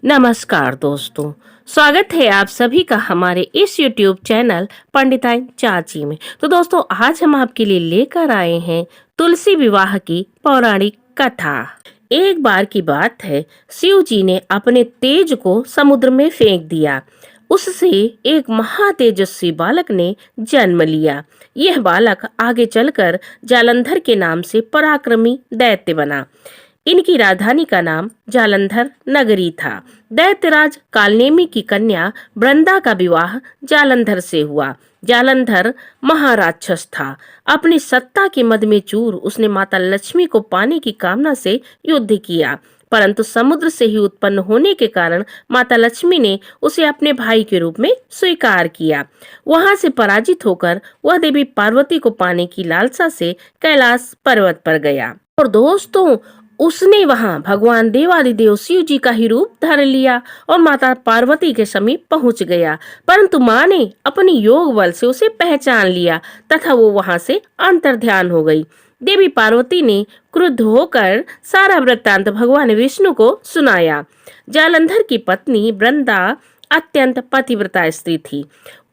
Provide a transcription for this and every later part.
नमस्कार दोस्तों, स्वागत है आप सभी का हमारे इस YouTube चैनल पंडिताइन चाची में। तो दोस्तों आज हम आपके लिए लेकर आए हैं तुलसी विवाह की पौराणिक कथा। एक बार की बात है, शिव जी ने अपने तेज को समुद्र में फेंक दिया। उससे एक महातेजस्वी बालक ने जन्म लिया। यह बालक आगे चलकर जालंधर के नाम से पराक्रमी दैत्य बना। इनकी राजधानी का नाम जालंधर नगरी था। दैत्यराज कालनेमी की कन्या वृंदा का विवाह जालंधर से हुआ। जालंधर महाराक्षस था। अपनी सत्ता के मद में चूर उसने माता लक्ष्मी को पाने की कामना से युद्ध किया, परंतु समुद्र से ही उत्पन्न होने के कारण माता लक्ष्मी ने उसे अपने भाई के रूप में स्वीकार किया। वहां से पराजित होकर वह देवी पार्वती को पाने की लालसा से कैलाश पर्वत पर गया और दोस्तों उसने वहां भगवान देवादिदेव शिव जी का ही रूप धर लिया और माता पार्वती के समीप पहुंच गया। परंतु मां ने अपनी योग बल से उसे पहचान लिया तथा वो वहां से अंतर्ध्यान हो गई। देवी पार्वती ने क्रुद्ध होकर सारा वृत्तांत भगवान विष्णु को सुनाया। जालंधर की पत्नी वृंदा अत्यंत पतिव्रता स्त्री थी।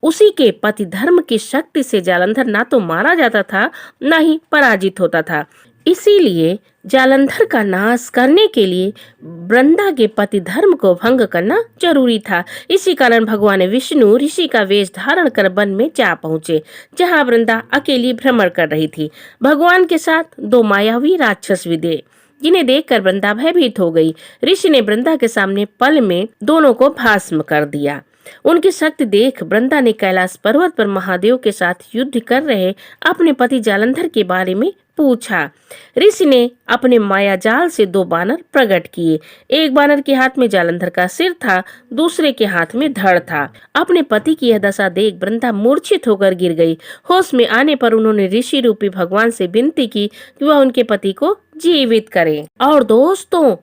उसी के पति धर्म की शक्ति से जालंधर ना तो मारा जाता था, न ही पराजित होता था। इसीलिए जालंधर का नाश करने के लिए वृंदा के पति धर्म को भंग करना जरूरी था। इसी कारण भगवान विष्णु ऋषि का वेश धारण कर वन में जा पहुँचे, जहाँ वृंदा अकेली भ्रमण कर रही थी। भगवान के साथ दो मायावी राक्षस भी थे, जिन्हें देखकर वृंदा भयभीत हो गई। ऋषि ने वृंदा के सामने पल में दोनों को भस्म कर दिया। उनकी शक्ति देख वृंदा ने कैलाश पर्वत पर महादेव के साथ युद्ध कर रहे अपने पति जालंधर के बारे में पूछा। ऋषि ने अपने माया जाल से दो बानर प्रकट किए। एक बानर के हाथ में जालंधर का सिर था, दूसरे के हाथ में धड़ था। अपने पति की यह दशा देख वृंदा मूर्छित होकर गिर गई। होश में आने पर उन्होंने ऋषि रूपी भगवान से विनती की कि वह उनके पति को जीवित करे। और दोस्तों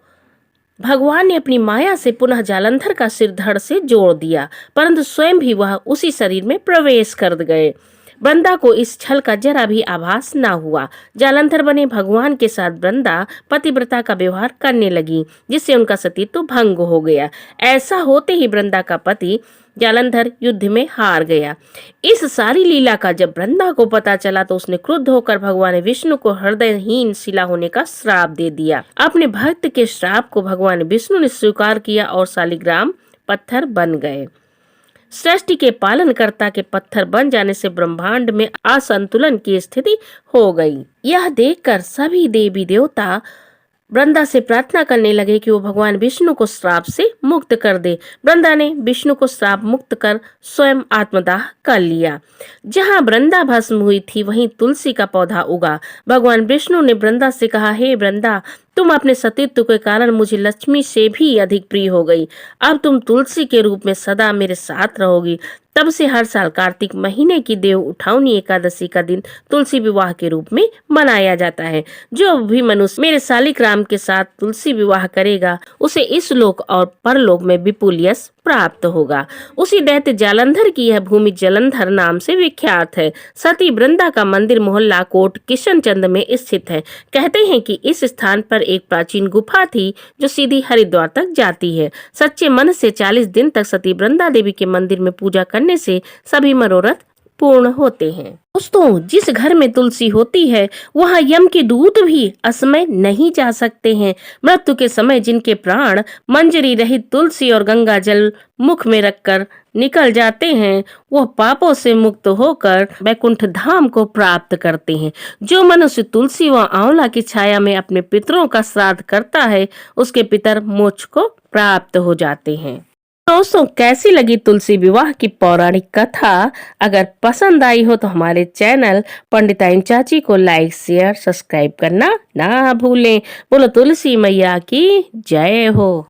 भगवान ने अपनी माया से पुनः जालंधर का सिर धड़ से जोड़ दिया, परंतु स्वयं भी वह उसी शरीर में प्रवेश कर गए। वृंदा को इस छल का जरा भी आभास न हुआ। जालंधर बने भगवान के साथ वृंदा पतिव्रता का व्यवहार करने लगी, जिससे उनका सतीत्व भंग हो गया। ऐसा होते ही वृंदा का पति जालंधर युद्ध में हार गया। इस सारी लीला का जब वृंदा को पता चला तो उसने क्रुद्ध होकर भगवान विष्णु को हृदयहीन शिला होने का श्राप दे दिया। अपने भक्त के श्राप को भगवान विष्णु ने स्वीकार किया और शालिग्राम पत्थर बन गए। सृष्टि के पालनकर्ता के पत्थर बन जाने से ब्रह्मांड में असंतुलन की स्थिति हो गई। यह देखकर सभी देवी देवता वृंदा से प्रार्थना करने लगे कि वो भगवान विष्णु को श्राप से मुक्त कर दे। वृंदा ने विष्णु को श्राप मुक्त कर स्वयं आत्मदाह कर लिया। जहाँ वृंदा भस्म हुई थी वहीं तुलसी का पौधा उगा। भगवान विष्णु ने वृंदा से कहा, हे वृंदा, तुम अपने सतीत्व के कारण मुझे लक्ष्मी से भी अधिक प्रिय हो गई। अब तुम तुलसी के रूप में सदा मेरे साथ रहोगी। तब से हर साल कार्तिक महीने की देव उठावनी एकादशी का दिन तुलसी विवाह के रूप में मनाया जाता है। जो भी मनुष्य मेरे शालिग्राम के साथ तुलसी विवाह करेगा उसे इस लोक और परलोक में विपुल यश प्राप्त होगा। उसी दैत्य जालंधर की यह भूमि जालंधर नाम से विख्यात है। सती वृंदा का मंदिर मोहल्ला कोट किशनचंद में स्थित है। कहते हैं कि इस स्थान पर एक प्राचीन गुफा थी जो सीधी हरिद्वार तक जाती है। सच्चे मन से 40 दिन तक सती वृंदा देवी के मंदिर में पूजा करने से सभी मनोरथ पूर्ण होते हैं। दोस्तों जिस घर में तुलसी होती है वहाँ यम के दूत भी असमय नहीं जा सकते हैं। मृत्यु के समय जिनके प्राण मंजरी रहित तुलसी और गंगा जल मुख में रखकर निकल जाते हैं, वह पापों से मुक्त होकर वैकुंठ धाम को प्राप्त करते हैं। जो मनुष्य तुलसी व आंवला की छाया में अपने पितरों का श्राद्ध करता है, उसके पितर मोक्ष को प्राप्त हो जाते हैं। दोस्तों कैसी लगी तुलसी विवाह की पौराणिक कथा? अगर पसंद आई हो तो हमारे चैनल पंडिताइन चाची को लाइक शेयर सब्सक्राइब करना ना भूलें। बोलो तुलसी मैया की जय हो।